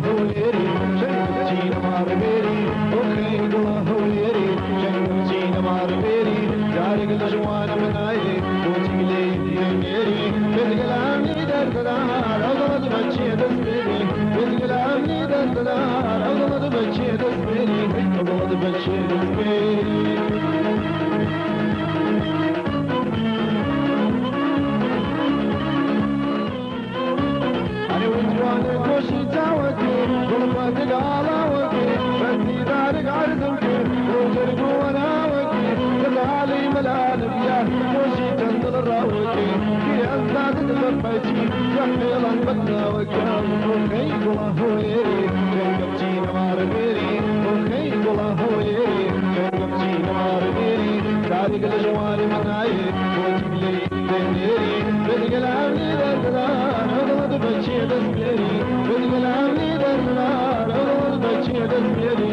هوليري جنتينا ماربيري وخي قلا هوليري جنتينا ماربيري دارك الجوان من عيني وتقلي يميري بتقلامي دردار أغلط بچي دسبيري بتقلامي دردار أغلط بچي دسبيري أغلط بچي دسبيري وشي تاوكي غرفتك علاوكي بدي دارك عرضوكي وجرق وناوكي تلالي ملالب يا وشي تنزل الراوكي في أزداد تغفيتي يحيلا بدناوكي وخي قلا هويري جنقبتي نمار بيري وخي قلا هويري جنقبتي نمار بيري دارك الجواري مناي وتقلي دنيري بدقلامي دردار أغلط بچي دسبيري بالغلامي درنا أغلط بچي دسبيري